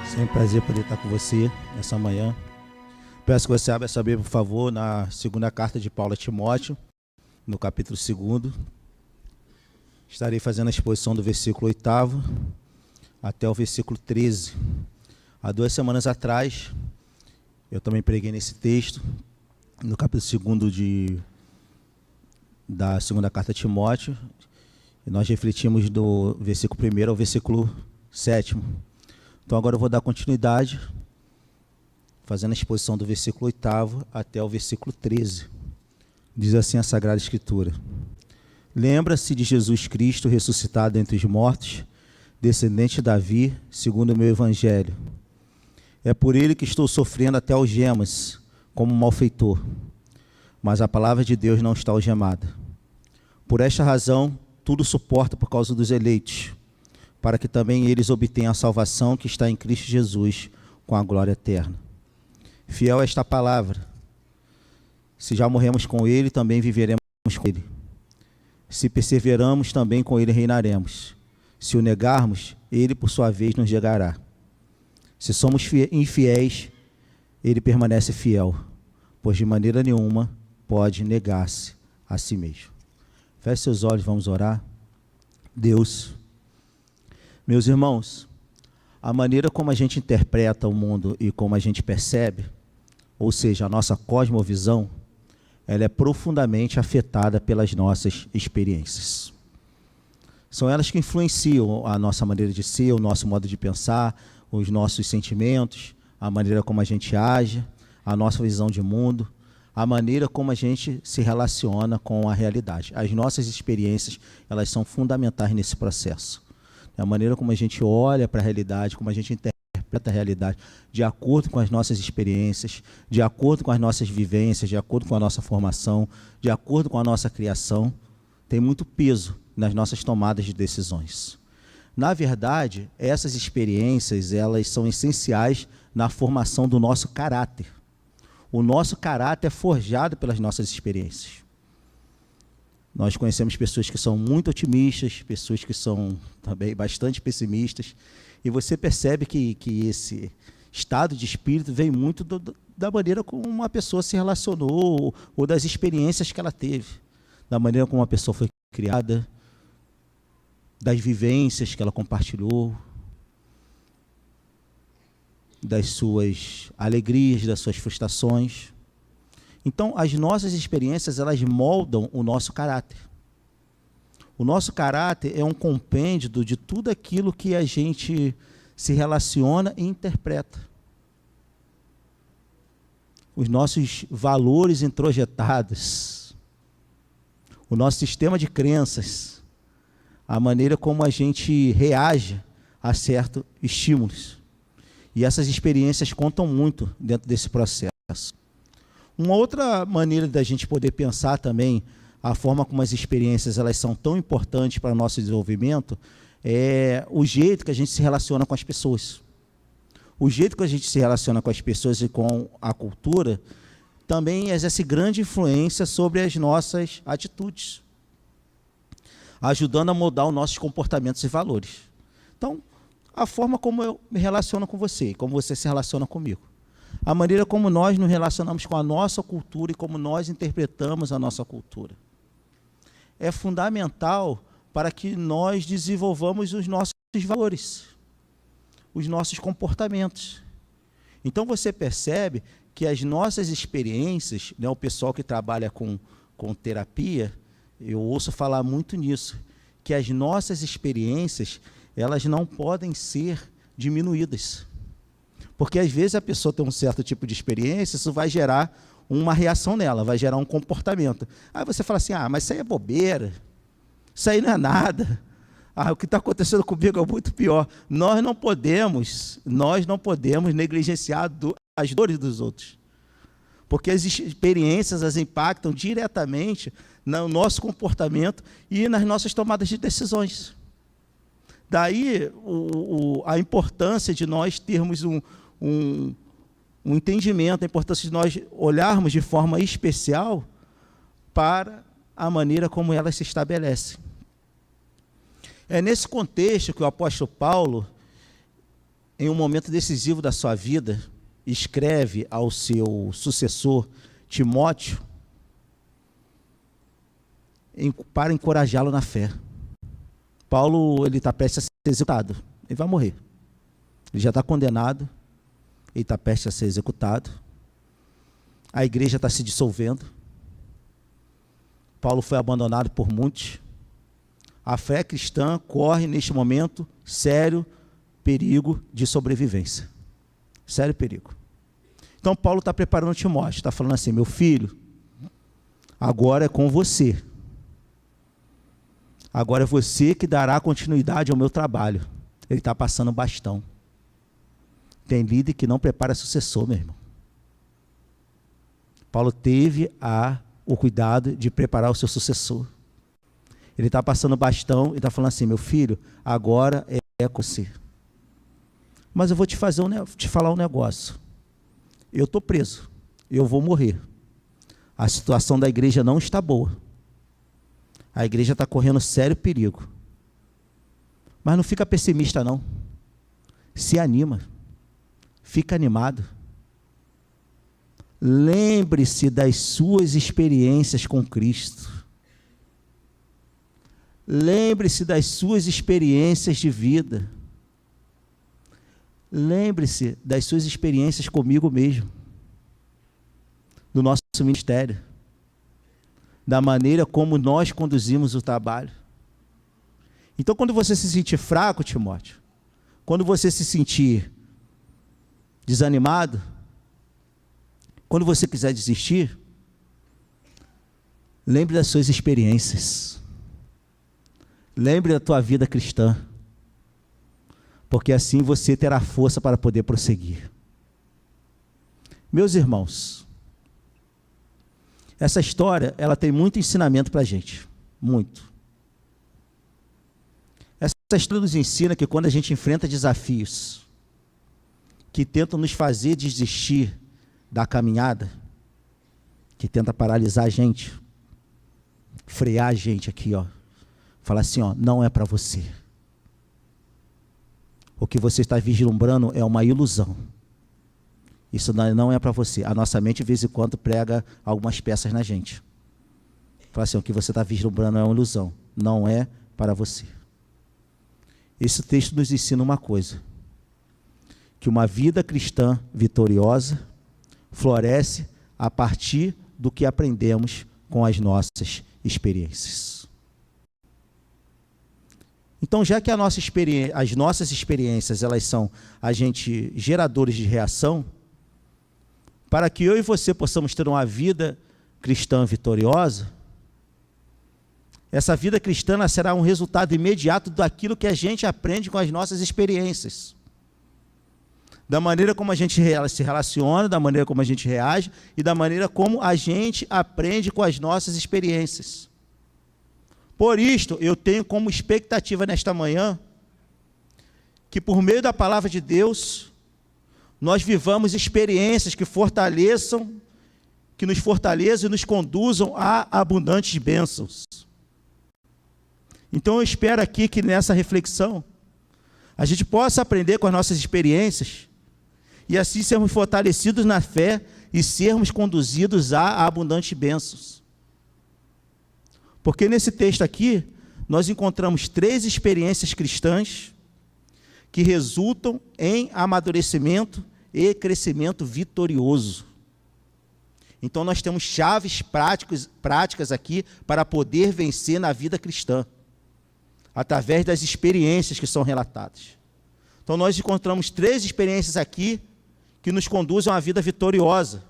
Sempre um prazer poder estar com você nessa manhã. Peço que você abra essa Bíblia, por favor, na segunda carta de Paulo a Timóteo, no capítulo 2. Estarei fazendo a exposição do versículo 8 até o versículo 13. Há 2 semanas atrás, eu também preguei nesse texto, no capítulo 2 da segunda carta a Timóteo, e nós refletimos do versículo 1 ao versículo 7. Então agora eu vou dar continuidade, fazendo a exposição do versículo 8 até o versículo 13. Diz assim a Sagrada Escritura: Lembra-se de Jesus Cristo ressuscitado entre os mortos, descendente de Davi, segundo o meu evangelho. É por ele que estou sofrendo até algemas, como um malfeitor. Mas a palavra de Deus não está algemada. Por esta razão, tudo suporta por causa dos eleitos, para que também eles obtenham a salvação que está em Cristo Jesus, com a glória eterna. Fiel é esta palavra. Se já morremos com ele, também viveremos com ele. Se perseveramos, também com ele reinaremos. Se o negarmos, ele, por sua vez, nos negará. Se somos infiéis, ele permanece fiel, pois de maneira nenhuma pode negar-se a si mesmo. Feche seus olhos, vamos orar. Deus, meus irmãos, a maneira como a gente interpreta o mundo e como a gente percebe, ou seja, a nossa cosmovisão, ela é profundamente afetada pelas nossas experiências. São elas que influenciam a nossa maneira de ser, o nosso modo de pensar, os nossos sentimentos, a maneira como a gente age, a nossa visão de mundo, a maneira como a gente se relaciona com a realidade. As nossas experiências, elas são fundamentais nesse processo. A maneira como a gente olha para a realidade, como a gente interpreta a realidade, de acordo com as nossas experiências, de acordo com as nossas vivências, de acordo com a nossa formação, de acordo com a nossa criação, tem muito peso nas nossas tomadas de decisões. Na verdade, essas experiências, elas são essenciais na formação do nosso caráter. O nosso caráter é forjado pelas nossas experiências. Nós conhecemos pessoas que são muito otimistas, pessoas que são também bastante pessimistas, e você percebe que esse estado de espírito vem muito da maneira como uma pessoa se relacionou, ou das experiências que ela teve, da maneira como uma pessoa foi criada, das vivências que ela compartilhou, das suas alegrias, das suas frustrações. Então, as nossas experiências, elas moldam o nosso caráter. O nosso caráter é um compêndio de tudo aquilo que a gente se relaciona e interpreta. Os nossos valores introjetados, o nosso sistema de crenças, a maneira como a gente reage a certos estímulos. E essas experiências contam muito dentro desse processo. Uma outra maneira da gente poder pensar também a forma como as experiências elas são tão importantes para o nosso desenvolvimento é o jeito que a gente se relaciona com as pessoas. O jeito que a gente se relaciona com as pessoas e com a cultura também exerce grande influência sobre as nossas atitudes, ajudando a moldar os nossos comportamentos e valores. Então, a forma como eu me relaciono com você, como você se relaciona comigo, a maneira como nós nos relacionamos com a nossa cultura e como nós interpretamos a nossa cultura, é fundamental para que nós desenvolvamos os nossos valores, os nossos comportamentos. Então você percebe que as nossas experiências, né, o pessoal que trabalha com terapia, eu ouço falar muito nisso, que as nossas experiências, elas não podem ser diminuídas. Porque às vezes a pessoa tem um certo tipo de experiência, isso vai gerar uma reação nela, vai gerar um comportamento. Aí você fala assim, mas isso aí é bobeira, isso aí não é nada. O que está acontecendo comigo é muito pior. Nós não podemos negligenciar as dores dos outros. Porque as experiências as impactam diretamente no nosso comportamento e nas nossas tomadas de decisões. Daí a importância de nós termos um entendimento, a importância de nós olharmos de forma especial para a maneira como elas se estabelecem. É nesse contexto que o apóstolo Paulo em um momento decisivo da sua vida, escreve ao seu sucessor, Timóteo, para encorajá-lo na fé. Paulo, ele está prestes a ser executado, ele vai morrer. Ele já está condenado, ele está prestes a ser executado. A igreja está se dissolvendo. Paulo foi abandonado por muitos. A fé cristã corre, neste momento, sério perigo de sobrevivência. Sério perigo. Então, Paulo está preparando Timóteo, está falando assim: meu filho, agora é com você. Agora é você que dará continuidade ao meu trabalho. Ele está passando bastão. Tem líder que não prepara sucessor, meu irmão. Paulo teve o cuidado de preparar o seu sucessor. Ele está passando bastão e está falando assim: meu filho, agora é com você. Mas eu vou te falar um negócio. Eu estou preso, eu vou morrer. A situação da igreja não está boa. A igreja está correndo sério perigo. Mas não fica pessimista, não. Se anima. Fica animado. Lembre-se das suas experiências com Cristo. Lembre-se das suas experiências de vida. Lembre-se das suas experiências comigo mesmo, do nosso ministério, da maneira como nós conduzimos o trabalho. Então, quando você se sentir fraco, Timóteo, quando você se sentir desanimado, quando você quiser desistir, lembre das suas experiências. Lembre da tua vida cristã. Porque assim você terá força para poder prosseguir. Meus irmãos, essa história, ela tem muito ensinamento para a gente. Muito. Essa história nos ensina que quando a gente enfrenta desafios que tentam nos fazer desistir da caminhada, que tenta paralisar a gente, frear a gente aqui, ó, falar assim, ó, não é para você. O que você está vislumbrando é uma ilusão. Isso não é para você. A nossa mente, de vez em quando, prega algumas peças na gente. Fala assim, o que você está vislumbrando é uma ilusão. Não é para você. Esse texto nos ensina uma coisa. Que uma vida cristã vitoriosa floresce a partir do que aprendemos com as nossas experiências. Então, já que as nossas experiências, elas são agentes geradores de reação, para que eu e você possamos ter uma vida cristã vitoriosa, essa vida cristã será um resultado imediato daquilo que a gente aprende com as nossas experiências. Da maneira como a gente se relaciona, da maneira como a gente reage e da maneira como a gente aprende com as nossas experiências. Por isto, eu tenho como expectativa nesta manhã que por meio da palavra de Deus, nós vivamos experiências que nos fortaleçam e nos conduzam a abundantes bênçãos. Então eu espero aqui que nessa reflexão, a gente possa aprender com as nossas experiências e assim sermos fortalecidos na fé e sermos conduzidos a abundantes bênçãos. Porque nesse texto aqui, nós encontramos 3 experiências cristãs que resultam em amadurecimento e crescimento vitorioso. Então nós temos chaves práticas aqui para poder vencer na vida cristã, através das experiências que são relatadas. Então nós encontramos 3 experiências aqui que nos conduzem a uma vida vitoriosa,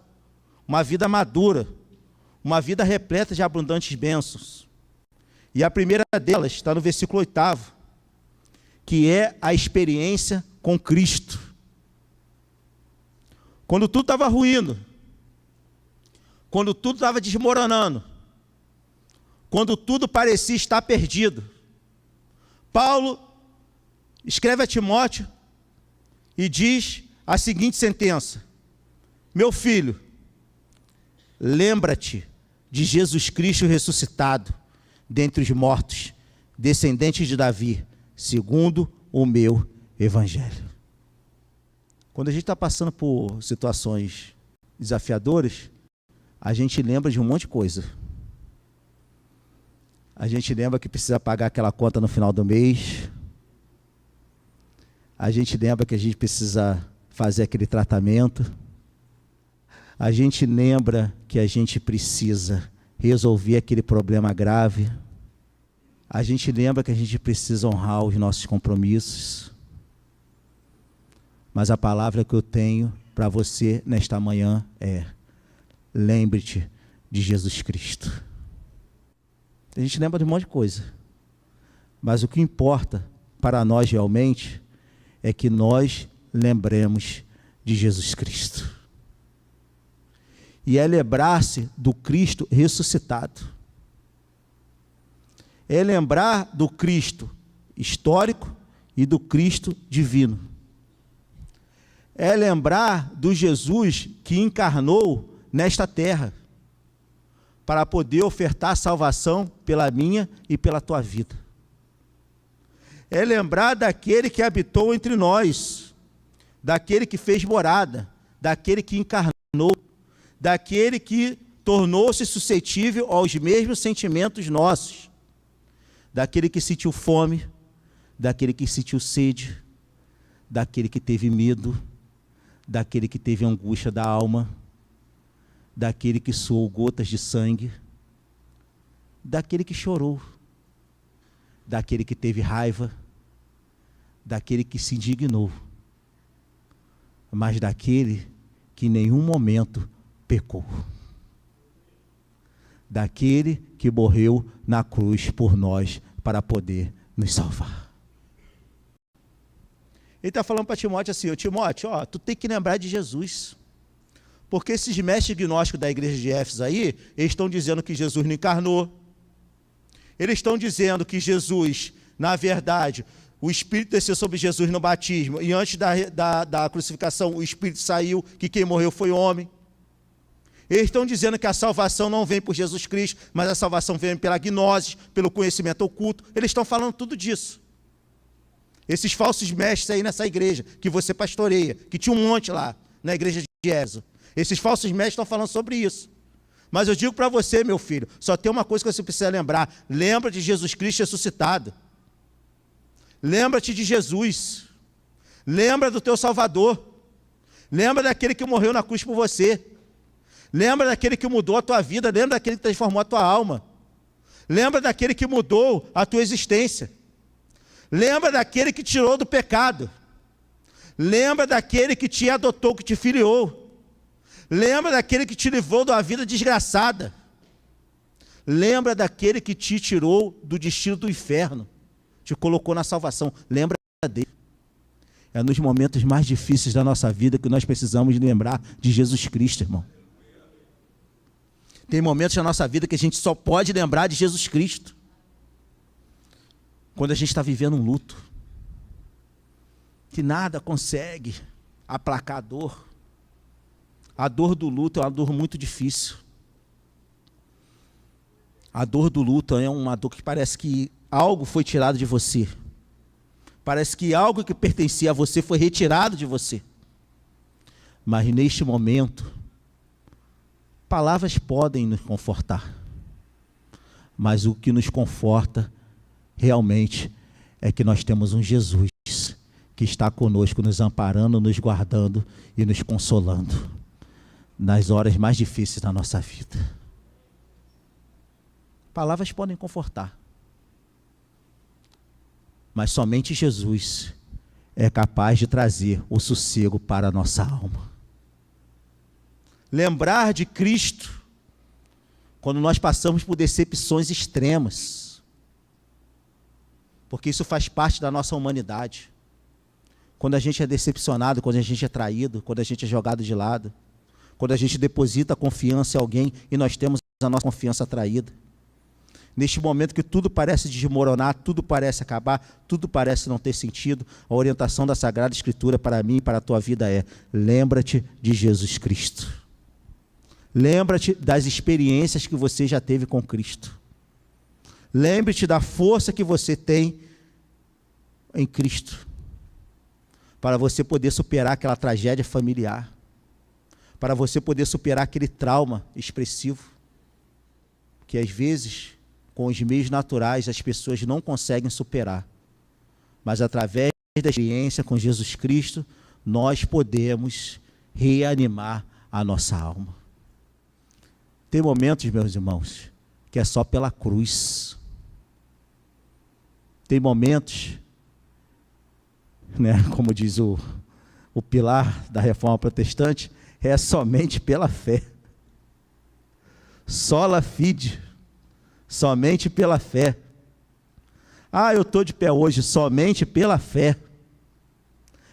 uma vida madura, uma vida repleta de abundantes bênçãos. E a primeira delas está no versículo 8º, que é a experiência com Cristo. Quando tudo estava ruindo, quando tudo estava desmoronando, quando tudo parecia estar perdido, Paulo escreve a Timóteo e diz a seguinte sentença: meu filho, lembra-te de Jesus Cristo ressuscitado dentre os mortos, descendente de Davi, segundo o meu evangelho. Quando a gente está passando por situações desafiadoras, a gente lembra de um monte de coisa. A gente lembra que precisa pagar aquela conta no final do mês. A gente lembra que a gente precisa fazer aquele tratamento. A gente lembra que a gente precisa resolver aquele problema grave. A gente lembra que a gente precisa honrar os nossos compromissos. Mas a palavra que eu tenho para você nesta manhã é: lembre-te de Jesus Cristo. A gente lembra de um monte de coisa, mas o que importa para nós realmente é que nós lembremos de Jesus Cristo. E é lembrar-se do Cristo ressuscitado. É lembrar do Cristo histórico e do Cristo divino. É lembrar do Jesus que encarnou nesta terra para poder ofertar salvação pela minha e pela tua vida. É lembrar daquele que habitou entre nós, daquele que fez morada, daquele que encarnou, daquele que tornou-se suscetível aos mesmos sentimentos nossos, daquele que sentiu fome, daquele que sentiu sede, daquele que teve medo, daquele que teve angústia da alma, daquele que suou gotas de sangue, daquele que chorou, daquele que teve raiva, daquele que se indignou, mas daquele que em nenhum momento pecou, daquele que morreu na cruz por nós para poder nos salvar. Ele está falando para Timóteo assim: Timóteo, tu tem que lembrar de Jesus. Porque esses mestres gnósticos da igreja de Éfeso aí, eles estão dizendo que Jesus não encarnou. Eles estão dizendo que Jesus, na verdade, o Espírito desceu sobre Jesus no batismo, e antes da crucificação o Espírito saiu, que quem morreu foi homem. Eles estão dizendo que a salvação não vem por Jesus Cristo, mas a salvação vem pela gnose, pelo conhecimento oculto. Eles estão falando tudo disso. Esses falsos mestres aí nessa igreja, que você pastoreia, que tinha um monte lá, na igreja de Éfeso. Esses falsos mestres estão falando sobre isso. Mas eu digo para você, meu filho, só tem uma coisa que você precisa lembrar: lembra de Jesus Cristo ressuscitado. Lembra-te de Jesus. Lembra do teu Salvador. Lembra daquele que morreu na cruz por você. Lembra daquele que mudou a tua vida. Lembra daquele que transformou a tua alma. Lembra daquele que mudou a tua existência. Lembra daquele que tirou do pecado. Lembra daquele que te adotou, que te filiou. Lembra daquele que te livrou de uma vida desgraçada. Lembra daquele que te tirou do destino do inferno, te colocou na salvação. Lembra dele. É nos momentos mais difíceis da nossa vida que nós precisamos lembrar de Jesus Cristo, irmão. Tem momentos na nossa vida que a gente só pode lembrar de Jesus Cristo. Quando a gente está vivendo um luto, que nada consegue aplacar a dor. A dor do luto é uma dor muito difícil. A dor do luto é uma dor que parece que algo foi tirado de você. Parece que algo que pertencia a você foi retirado de você. Mas neste momento, palavras podem nos confortar. Mas o que nos conforta realmente é que nós temos um Jesus que está conosco, nos amparando, nos guardando e nos consolando nas horas mais difíceis da nossa vida. Palavras podem confortar, mas somente Jesus é capaz de trazer o sossego para a nossa alma. Lembrar de Cristo quando nós passamos por decepções extremas, porque isso faz parte da nossa humanidade. Quando a gente é decepcionado, quando a gente é traído, quando a gente é jogado de lado, quando a gente deposita a confiança em alguém e nós temos a nossa confiança traída. Neste momento que tudo parece desmoronar, tudo parece acabar, tudo parece não ter sentido, a orientação da Sagrada Escritura para mim e para a tua vida é: lembra-te de Jesus Cristo. Lembra-te das experiências que você já teve com Cristo. Lembre-te da força que você tem em Cristo. para você poder superar aquela tragédia familiar, para você poder superar aquele trauma expressivo, que às vezes, com os meios naturais, as pessoas não conseguem superar. Mas através da experiência com Jesus Cristo, nós podemos reanimar a nossa alma. Tem momentos, meus irmãos, que é só pela cruz. Tem momentos, né, como diz o pilar da Reforma Protestante, é somente pela fé. Sola fide, somente pela fé. Ah, eu estou de pé hoje somente pela fé.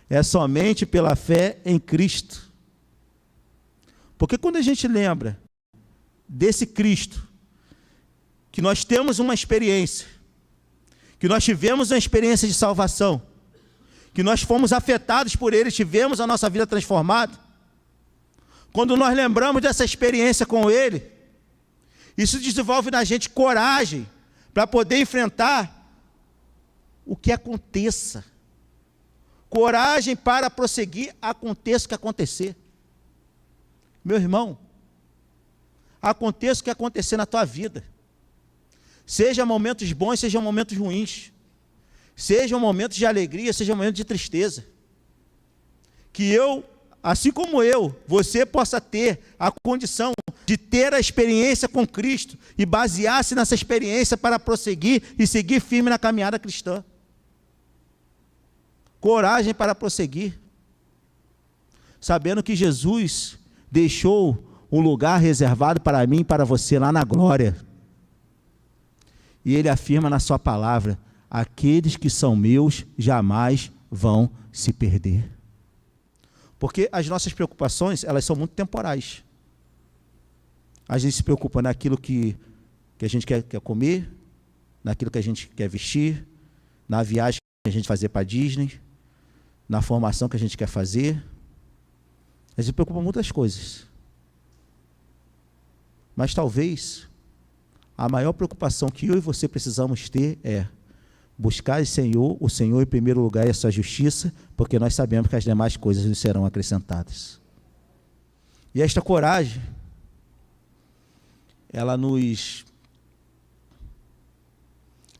É somente pela fé em Cristo. Porque quando a gente lembra desse Cristo, que nós temos uma experiência, que nós tivemos uma experiência de salvação, que nós fomos afetados por Ele, tivemos a nossa vida transformada, quando nós lembramos dessa experiência com Ele, isso desenvolve na gente coragem para poder enfrentar o que aconteça. Coragem para prosseguir, aconteça o que acontecer. Meu irmão, aconteça o que acontecer na tua vida. Seja momentos bons, sejam momentos ruins. Sejam momentos de alegria, sejam momentos de tristeza. Que assim como você possa ter a condição de ter a experiência com Cristo e basear-se nessa experiência para prosseguir e seguir firme na caminhada cristã. Coragem para prosseguir, sabendo que Jesus deixou um lugar reservado para mim e para você lá na glória. E Ele afirma na sua palavra: aqueles que são meus jamais vão se perder. Porque as nossas preocupações, elas são muito temporais. A gente se preocupa naquilo que a gente quer comer, naquilo que a gente quer vestir, na viagem que a gente fazer para a Disney, na formação que a gente quer fazer. A gente se preocupa com muitas coisas. Mas talvez a maior preocupação que eu e você precisamos ter é buscar o Senhor em primeiro lugar e a sua justiça, porque nós sabemos que as demais coisas nos serão acrescentadas. E esta coragem, ela nos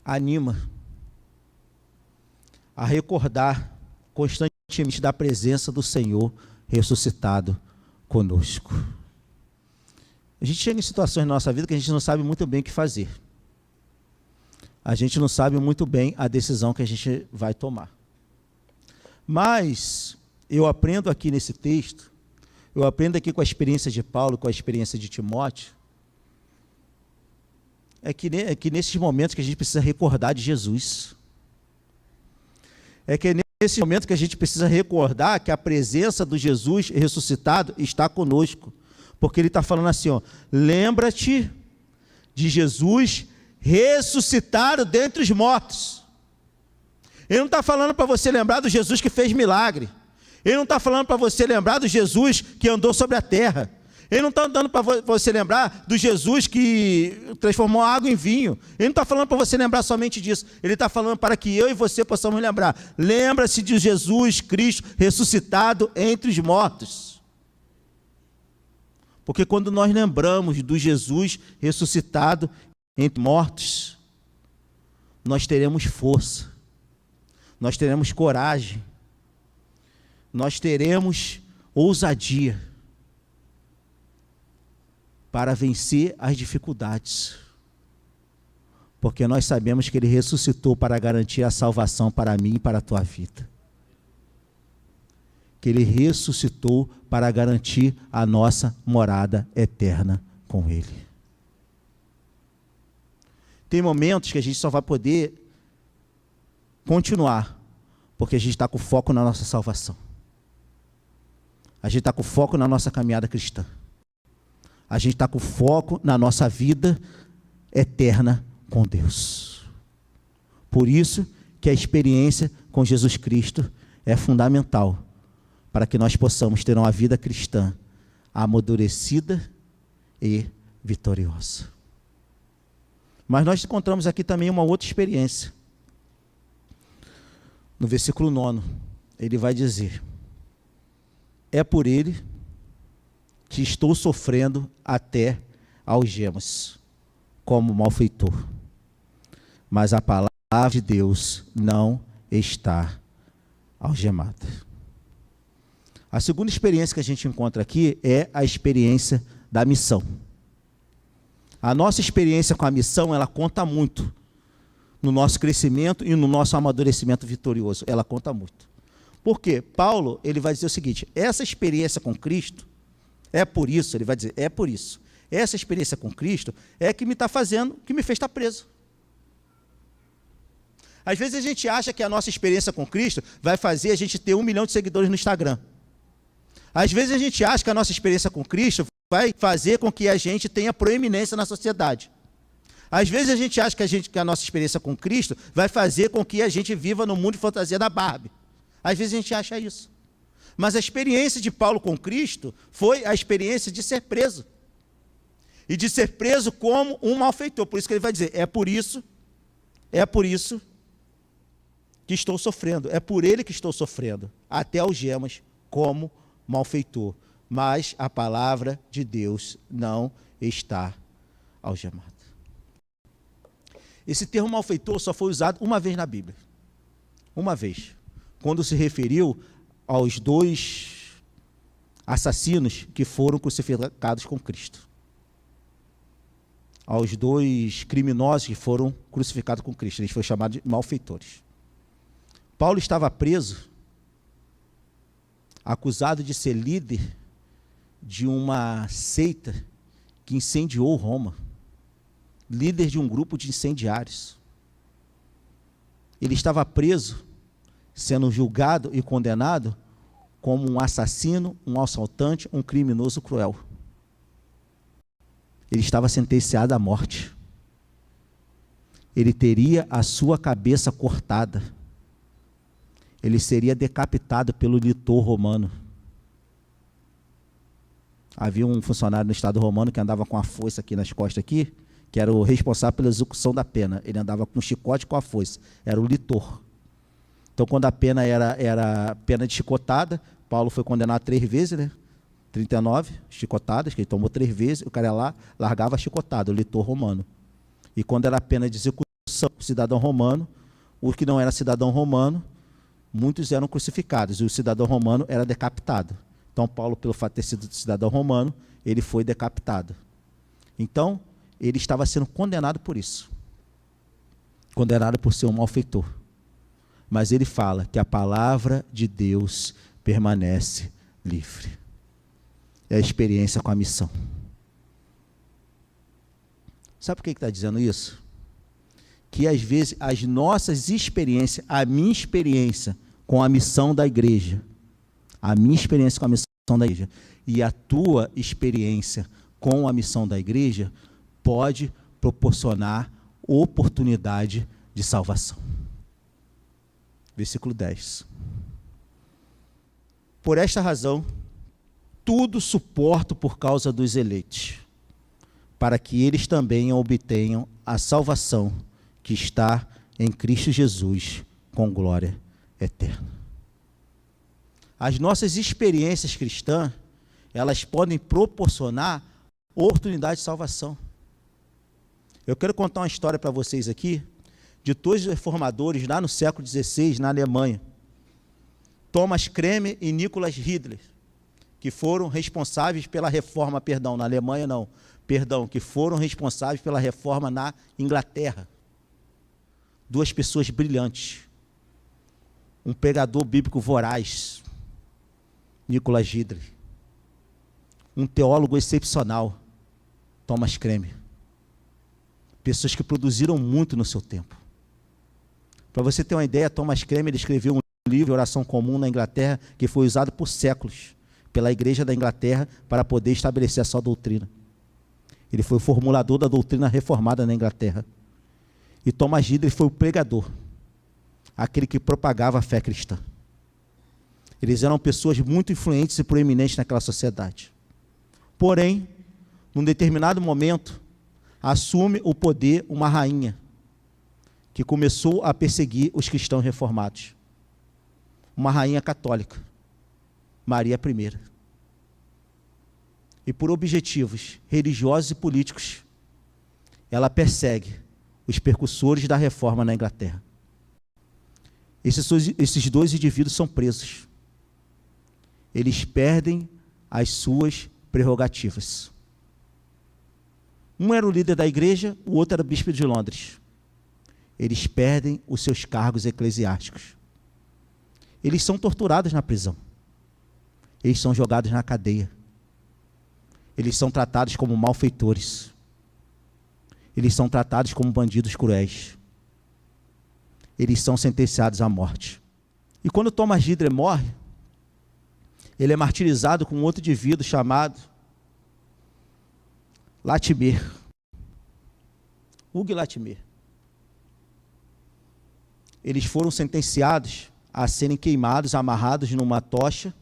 anima a recordar constantemente da presença do Senhor ressuscitado conosco. A gente chega em situações na nossa vida que a gente não sabe muito bem o que fazer. A gente não sabe muito bem a decisão que a gente vai tomar. Mas eu aprendo aqui nesse texto, eu aprendo aqui com a experiência de Paulo, com a experiência de Timóteo, é que nesses momentos que a gente precisa recordar de Jesus. É que é nesse momento que a gente precisa recordar que a presença do Jesus ressuscitado está conosco. Porque ele está falando assim, ó, lembra-te de Jesus ressuscitado dentre os mortos. Ele não está falando para você lembrar do Jesus que fez milagre. Ele não está falando para você lembrar do Jesus que andou sobre a terra. Ele não está dando para você lembrar do Jesus que transformou a água em vinho. Ele não está falando para você lembrar somente disso. Ele está falando para que eu e você possamos lembrar. Lembra-se de Jesus Cristo ressuscitado entre os mortos. Porque quando nós lembramos do Jesus ressuscitado entre mortos, nós teremos força, nós teremos coragem, nós teremos ousadia para vencer as dificuldades, porque nós sabemos que Ele ressuscitou para garantir a salvação para mim e para a tua vida. Que Ele ressuscitou para garantir a nossa morada eterna com Ele. Tem momentos que a gente só vai poder continuar, porque a gente está com foco na nossa salvação. A gente está com foco na nossa caminhada cristã. A gente está com foco na nossa vida eterna com Deus. Por isso que a experiência com Jesus Cristo é fundamental para que nós possamos ter uma vida cristã amadurecida e vitoriosa. Mas nós encontramos aqui também uma outra experiência. No versículo 9, ele vai dizer: é por ele que estou sofrendo até algemas, como malfeitor. Mas a palavra de Deus não está algemada. A segunda experiência que a gente encontra aqui é a experiência da missão. A nossa experiência com a missão, ela conta muito no nosso crescimento e no nosso amadurecimento vitorioso. Ela conta muito. Por quê? Paulo, ele vai dizer o seguinte: essa experiência com Cristo, é por isso, ele vai dizer, é por isso. Essa experiência com Cristo é que me está fazendo, que me fez estar preso. Às vezes a gente acha que a nossa experiência com Cristo vai fazer a gente ter 1 milhão de seguidores no Instagram. Às vezes a gente acha que a nossa experiência com Cristo vai fazer com que a gente tenha proeminência na sociedade. Às vezes a gente acha que a nossa experiência com Cristo vai fazer com que a gente viva no mundo de fantasia da Barbie. Às vezes a gente acha isso. Mas a experiência de Paulo com Cristo foi a experiência de ser preso. E de ser preso como um malfeitor. Por isso que ele vai dizer, é por isso que estou sofrendo. É por ele que estou sofrendo, até algemas, como malfeitor. Mas a palavra de Deus não está algemada. Esse termo malfeitor só foi usado uma vez na Bíblia. Uma vez. Quando se referiu aos 2 assassinos que foram crucificados com Cristo. Aos 2 criminosos que foram crucificados com Cristo. Eles foram chamados de malfeitores. Paulo estava preso, acusado de ser líder de uma seita que incendiou Roma. Líder de um grupo de incendiários. Ele estava preso, sendo julgado e condenado como um assassino, um assaltante, um criminoso cruel. Ele estava sentenciado à morte. Ele teria a sua cabeça cortada. Ele seria decapitado pelo litor romano. Havia um funcionário no Estado romano que andava com a foice aqui nas costas, aqui, que era o responsável pela execução da pena. Ele andava com um chicote e com a foice. Era o litor. Então, quando a pena era pena de chicotada, Paulo foi condenado 3 vezes, né? 39 chicotadas, que ele tomou 3 vezes, o cara ia lá, largava a chicotada, o litor romano. E quando era a pena de execução, o cidadão romano, o que não era cidadão romano, muitos eram crucificados, e o cidadão romano era decapitado. Então, Paulo, pelo fato de ter sido cidadão romano, ele foi decapitado. Então, ele estava sendo condenado por isso. Condenado por ser um malfeitor. Mas ele fala que a palavra de Deus permanece livre. É a experiência com a missão. Sabe por que está dizendo isso? Que às vezes as nossas experiências, a minha experiência com a missão da igreja, e a tua experiência com a missão da igreja pode proporcionar oportunidade de salvação. Versículo 10. Por esta razão, tudo suporto por causa dos eleitos, para que eles também obtenham a salvação que está em Cristo Jesus, com glória eterna. As nossas experiências cristãs, elas podem proporcionar oportunidade de salvação. Eu quero contar uma história para vocês aqui, de 2 reformadores lá no século XVI, na Alemanha. Thomas Cremer e Nicholas Ridley, que foram responsáveis pela reforma, na Alemanha não, que foram responsáveis pela reforma na Inglaterra. 2 pessoas brilhantes. Um pregador bíblico voraz, Nicholas Ridley. Um teólogo excepcional, Thomas Cremer. Pessoas que produziram muito no seu tempo. Para você ter uma ideia, Thomas Cremer escreveu um livro de oração comum na Inglaterra que foi usado por séculos pela Igreja da Inglaterra para poder estabelecer a sua doutrina. Ele foi o formulador da doutrina reformada na Inglaterra. E Thomas Ridley foi o pregador, aquele que propagava a fé cristã. Eles eram pessoas muito influentes e proeminentes naquela sociedade. Porém, num determinado momento, assume o poder uma rainha que começou a perseguir os cristãos reformados. uma rainha católica, Maria I. E por objetivos religiosos e políticos, ela persegue os precursores da reforma na Inglaterra. Esses dois indivíduos são presos. Eles perdem as suas prerrogativas. Um era o líder da igreja, o outro era o bispo de Londres. Eles perdem os seus cargos eclesiásticos. Eles são torturados na prisão. Eles são jogados na cadeia. Eles são tratados como malfeitores. Eles são tratados como bandidos cruéis. Eles são sentenciados à morte. E quando Thomas Ridley morre, ele é martirizado com outro indivíduo chamado Latimer. Hugh Latimer. Eles foram sentenciados a serem queimados, amarrados numa tocha,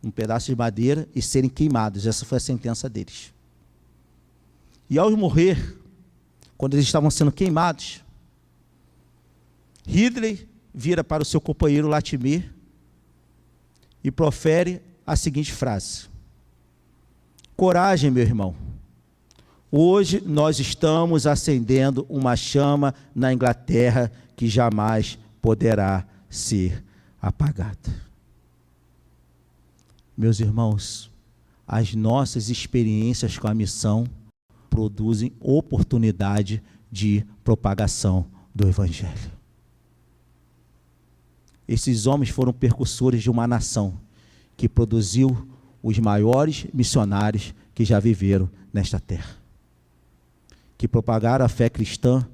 um pedaço de madeira, e serem queimados. Essa foi a sentença deles. E ao morrer, quando eles estavam sendo queimados, Ridley vira para o seu companheiro Latimer e profere a seguinte frase: coragem, meu irmão. Hoje nós estamos acendendo uma chama na Inglaterra que jamais poderá ser apagada. Meus irmãos, as nossas experiências com a missão produzem oportunidade de propagação do Evangelho. Esses homens foram precursores de uma nação que produziu os maiores missionários que já viveram nesta terra, que propagaram a fé cristã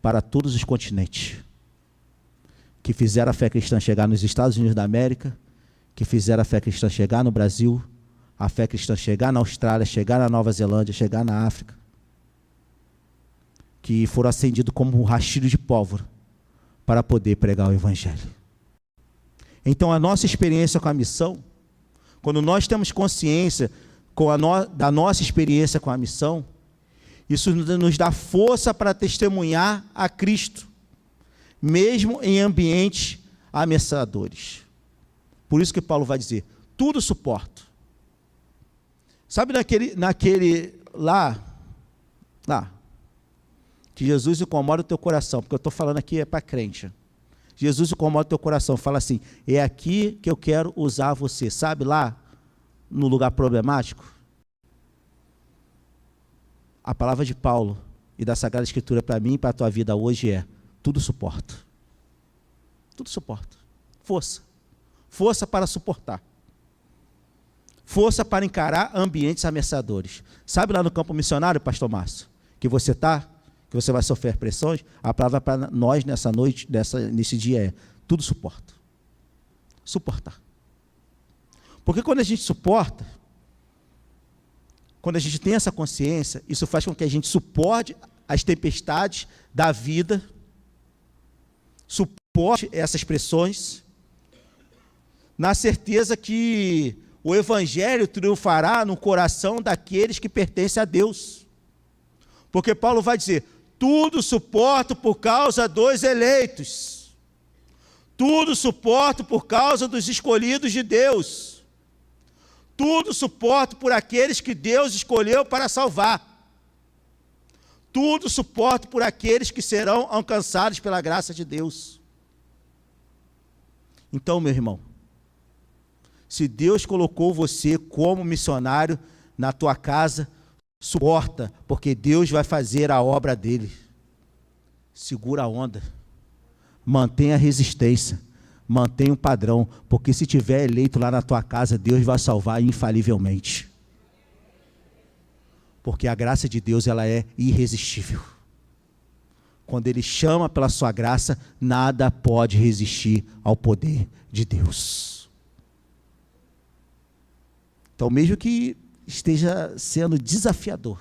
para todos os continentes, que fizeram a fé cristã chegar nos Estados Unidos da América, que fizeram a fé cristã chegar no Brasil, a fé cristã chegar na Austrália, chegar na Nova Zelândia, chegar na África, que foram acendidos como um rastilho de pólvora para poder pregar o Evangelho. Então, a nossa experiência com a missão, quando nós temos consciência da nossa experiência com a missão, isso nos dá força para testemunhar a Cristo, mesmo em ambientes ameaçadores. Por isso que Paulo vai dizer, tudo suporto. Sabe naquele lá, que Jesus incomoda o teu coração, porque eu estou falando aqui é para crente. Jesus incomoda o teu coração, fala assim, é aqui que eu quero usar você. Sabe lá, no lugar problemático? A palavra de Paulo e da Sagrada Escritura para mim e para a tua vida hoje é, tudo suporto. Tudo suporto. Força. Força para suportar. Força para encarar ambientes ameaçadores. Sabe lá no campo missionário, pastor Márcio, que você está, que você vai sofrer pressões? A palavra para nós nessa noite, nesse dia é, tudo suporta. Suportar. Porque quando a gente suporta, quando a gente tem essa consciência, isso faz com que a gente suporte as tempestades da vida, suporte essas pressões, na certeza que o Evangelho triunfará no coração daqueles que pertencem a Deus. Porque Paulo vai dizer, tudo suporto por causa dos eleitos, tudo suporto por causa dos escolhidos de Deus, tudo suporto por aqueles que Deus escolheu para salvar, tudo suporto por aqueles que serão alcançados pela graça de Deus. Então, meu irmão, se Deus colocou você como missionário na tua casa, suporta, porque Deus vai fazer a obra dele. Segura a onda, mantenha a resistência, mantenha um padrão, porque se tiver eleito lá na tua casa, Deus vai salvar infalivelmente. Porque a graça de Deus, ela é irresistível. Quando Ele chama pela sua graça, nada pode resistir ao poder de Deus. Então, mesmo que esteja sendo desafiador,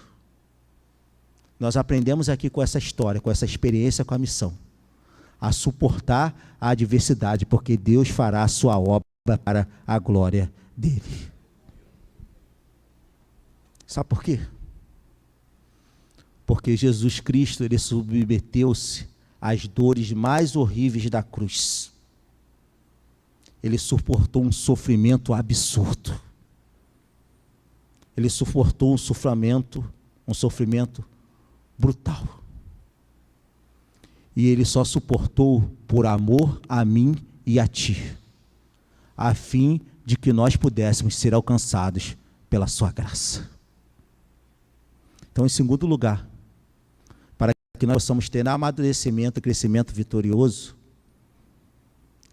nós aprendemos aqui com essa história, com essa experiência com a missão, a suportar a adversidade, porque Deus fará a sua obra para a glória dele. Sabe por quê? Porque Jesus Cristo, ele submeteu-se às dores mais horríveis da cruz. ele suportou um sofrimento absurdo. Ele suportou um sofrimento brutal. E ele só suportou por amor a mim e a ti, a fim de que nós pudéssemos ser alcançados pela sua graça. Então, em segundo lugar, para que nós possamos ter amadurecimento, crescimento vitorioso,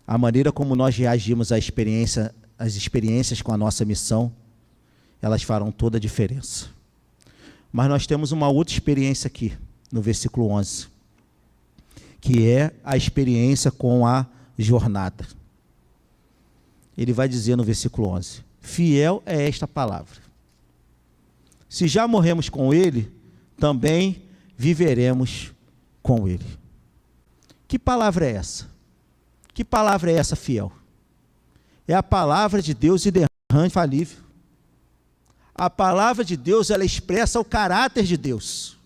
a maneira como nós reagimos às experiências com a nossa missão, elas farão toda a diferença. Mas nós temos uma outra experiência aqui, no versículo 11, que é a experiência com a jornada. Ele vai dizer no versículo 11, fiel é esta palavra. Se já morremos com ele, também viveremos com ele. Que palavra é essa? Que palavra é essa, fiel? É a palavra de Deus inerrante, infalível. A palavra de Deus, ela expressa o caráter de Deus.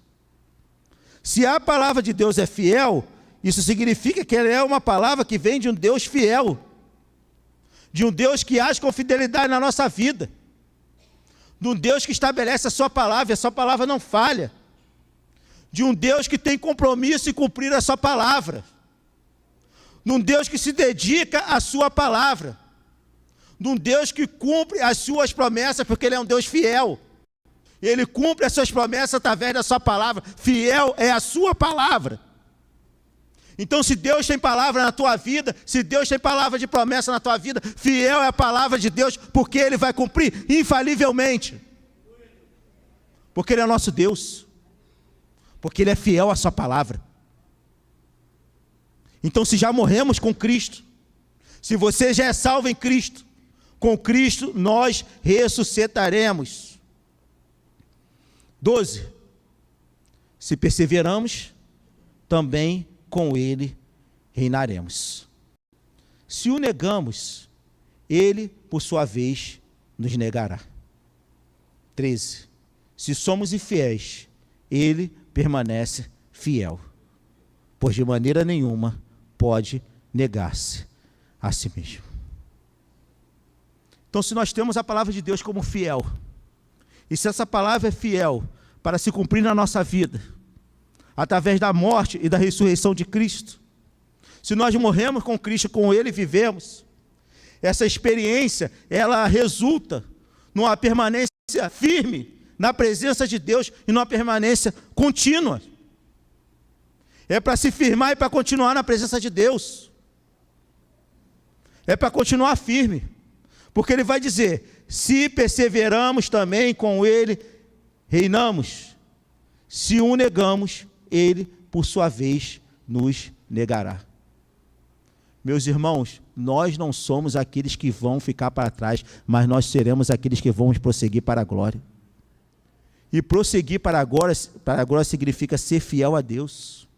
Se a palavra de Deus é fiel, isso significa que ela é uma palavra que vem de um Deus fiel, de um Deus que age com fidelidade na nossa vida, de um Deus que estabelece a sua palavra, e a sua palavra não falha, de um Deus que tem compromisso em cumprir a sua palavra, de um Deus que se dedica à sua palavra, de um Deus que cumpre as suas promessas, porque Ele é um Deus fiel. Ele cumpre as suas promessas através da sua palavra. Fiel é a sua palavra. Então, se Deus tem palavra na tua vida, se Deus tem palavra de promessa na tua vida, fiel é a palavra de Deus, porque Ele vai cumprir infalivelmente. Porque Ele é nosso Deus. Porque Ele é fiel à sua palavra. Então, se já morremos com Cristo, se você já é salvo em Cristo, com Cristo nós ressuscitaremos. 12. Se perseveramos, também com Ele reinaremos. Se o negamos, Ele, por sua vez, nos negará. 13. Se somos infiéis, Ele permanece fiel, pois de maneira nenhuma pode negar-se a si mesmo. Então, se nós temos a palavra de Deus como fiel, e se essa palavra é fiel para se cumprir na nossa vida, através da morte e da ressurreição de Cristo, se nós morremos com Cristo, com Ele vivemos, essa experiência, ela resulta numa permanência firme na presença de Deus e numa permanência contínua. É para se firmar e para continuar na presença de Deus. É para continuar firme. Porque Ele vai dizer, se perseveramos também com Ele, reinamos. Se o negamos, Ele, por sua vez, nos negará. Meus irmãos, nós não somos aqueles que vão ficar para trás, mas nós seremos aqueles que vamos prosseguir para a glória. E prosseguir para a glória significa ser fiel a Deus.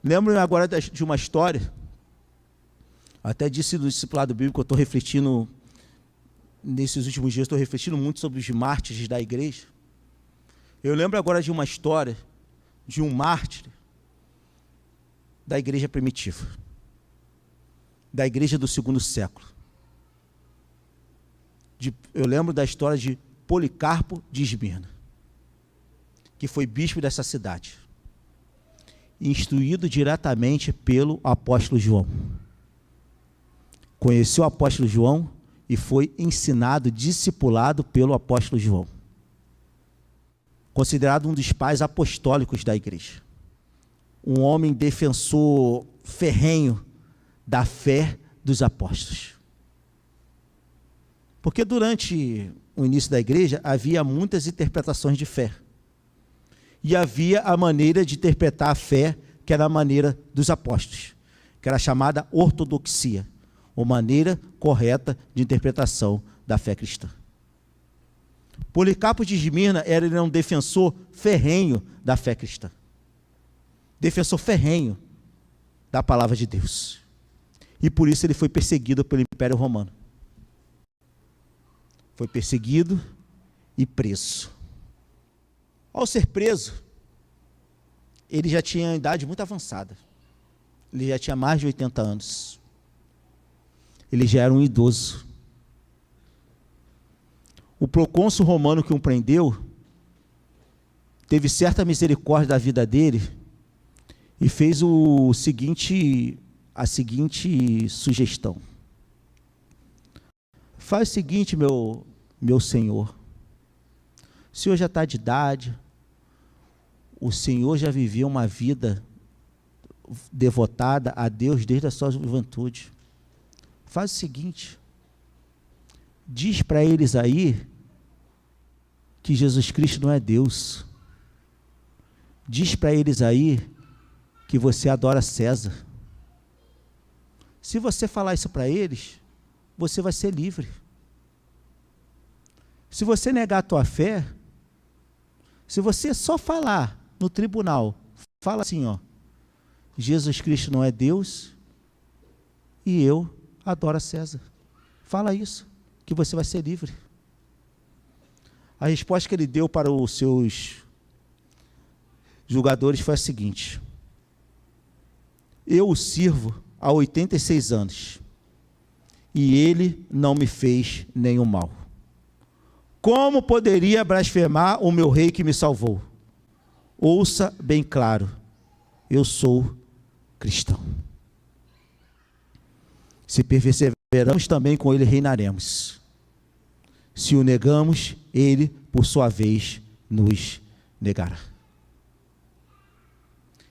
Lembro-me agora de uma história, até disse no discipulado bíblico, eu estou refletindo, nesses últimos dias, estou refletindo muito sobre os mártires da igreja. Eu lembro agora de uma história de um mártir da igreja primitiva, da igreja do segundo século. Eu lembro da história de Policarpo de Esmirna, que foi bispo dessa cidade, instruído diretamente pelo apóstolo João. Conheceu o apóstolo João e foi ensinado, discipulado pelo apóstolo João. Considerado um dos pais apostólicos da igreja. Um homem defensor ferrenho da fé dos apóstolos. Porque durante o início da igreja havia muitas interpretações de fé. E havia a maneira de interpretar a fé, que era a maneira dos apóstolos, que era a chamada ortodoxia, ou maneira correta de interpretação da fé cristã. Policarpo de Esmirna era um defensor ferrenho da fé cristã. Defensor ferrenho da palavra de Deus. E por isso ele foi perseguido pelo Império Romano. Foi perseguido e preso. Ao ser preso, ele já tinha idade muito avançada. Ele já tinha mais de 80 anos. ele já era um idoso. O procônsul romano que o prendeu teve certa misericórdia da vida dele e fez a seguinte sugestão. Faz o seguinte, meu senhor. O senhor já está de idade, o senhor já viveu uma vida devotada a Deus desde a sua juventude. Faz o seguinte, diz para eles aí que Jesus Cristo não é Deus. Diz para eles aí que você adora César. Se você falar isso para eles, você vai ser livre. Se você negar a tua fé, se você só falar no tribunal, fala assim, ó, Jesus Cristo não é Deus e eu adoro César. Fala isso, que você vai ser livre. A resposta que ele deu para os seus julgadores foi a seguinte: eu o sirvo há 86 anos e ele não me fez nenhum mal. Como poderia blasfemar o meu rei que me salvou? Ouça bem claro, eu sou cristão. Se perseveramos, também com ele reinaremos. Se o negamos, ele, por sua vez, nos negará.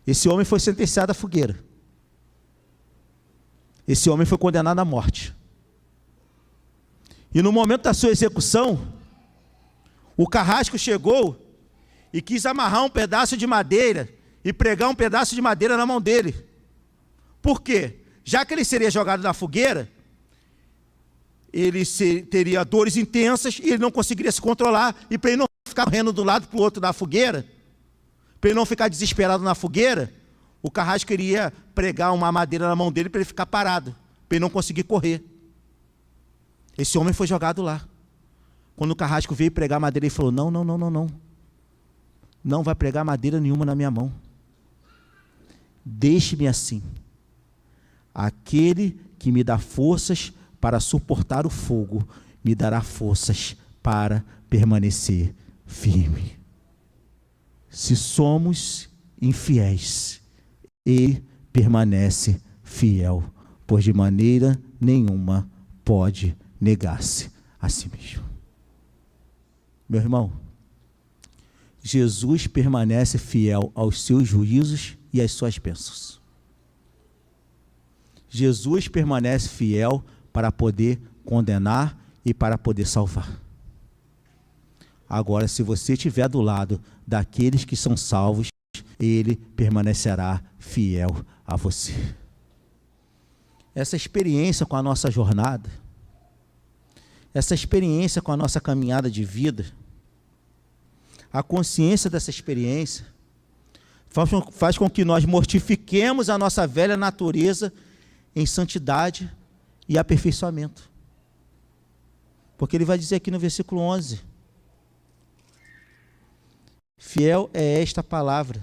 Esse homem foi sentenciado à fogueira. Esse homem foi condenado à morte. E no momento da sua execução, o carrasco chegou e quis amarrar um pedaço de madeira e pregar um pedaço de madeira na mão dele. Por quê? Já que ele seria jogado na fogueira, ele teria dores intensas e ele não conseguiria se controlar. E para ele não ficar correndo de um lado para o outro da fogueira, para ele não ficar desesperado na fogueira, o carrasco iria pregar uma madeira na mão dele para ele ficar parado, para ele não conseguir correr. Esse homem foi jogado lá. Quando o carrasco veio pregar madeira, ele falou, não. Não vai pregar madeira nenhuma na minha mão. Deixe-me assim. Aquele que me dá forças para suportar o fogo, me dará forças para permanecer firme. Se somos infiéis, ele permanece fiel, pois de maneira nenhuma pode negar-se a si mesmo. Meu irmão, Jesus permanece fiel aos seus juízos e às suas bênçãos. Jesus permanece fiel para poder condenar e para poder salvar. Agora, se você estiver do lado daqueles que são salvos, ele permanecerá fiel a você. Essa experiência com a nossa jornada, essa experiência com a nossa caminhada de vida, a consciência dessa experiência faz com que nós mortifiquemos a nossa velha natureza em santidade e aperfeiçoamento. Porque ele vai dizer aqui no versículo 11, fiel é esta palavra,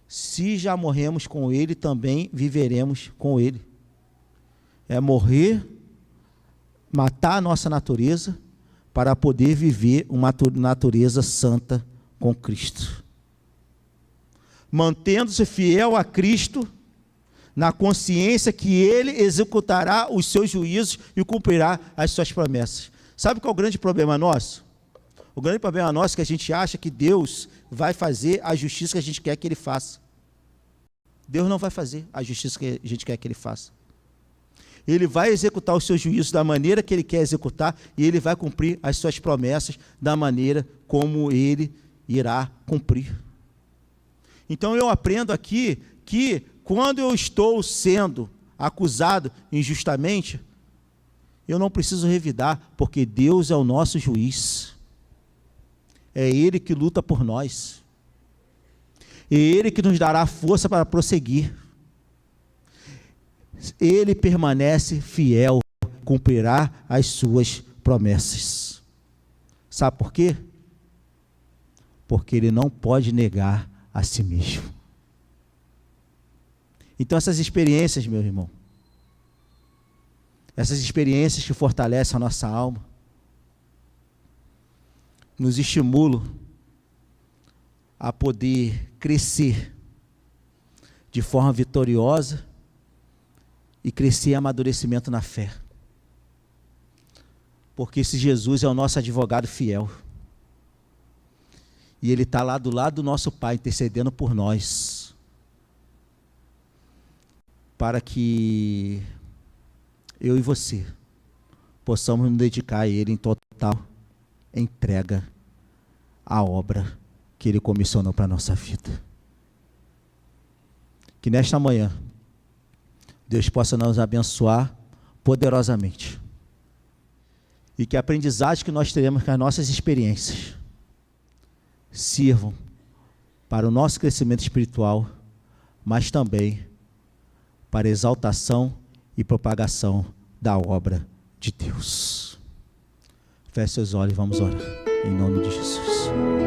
se já morremos com ele, também viveremos com ele. É morrer, matar a nossa natureza, para poder viver uma natureza santa com Cristo. Mantendo-se fiel a Cristo, na consciência que ele executará os seus juízos e cumprirá as suas promessas. Sabe qual é o grande problema nosso? O grande problema nosso é que a gente acha que Deus vai fazer a justiça que a gente quer que ele faça. Deus não vai fazer a justiça que a gente quer que ele faça. Ele vai executar os seus juízos da maneira que ele quer executar e ele vai cumprir as suas promessas da maneira como ele irá cumprir. Então eu aprendo aqui que quando eu estou sendo acusado injustamente, eu não preciso revidar, porque Deus é o nosso juiz. É ele que luta por nós. É ele que nos dará força para prosseguir. Ele permanece fiel, cumprirá as suas promessas. Sabe por quê? Porque ele não pode negar a si mesmo. Então essas experiências, meu irmão, essas experiências que fortalecem a nossa alma, nos estimulam a poder crescer de forma vitoriosa e crescer em amadurecimento na fé. Porque esse Jesus é o nosso advogado fiel. E Ele está lá do lado do nosso Pai, intercedendo por nós, para que eu e você possamos nos dedicar a Ele em total entrega à obra que Ele comissionou para a nossa vida. Que nesta manhã Deus possa nos abençoar poderosamente e que a aprendizagem que nós teremos com as nossas experiências sirvam para o nosso crescimento espiritual, mas também para a exaltação e propagação da obra de Deus. Feche seus olhos e vamos orar, em nome de Jesus.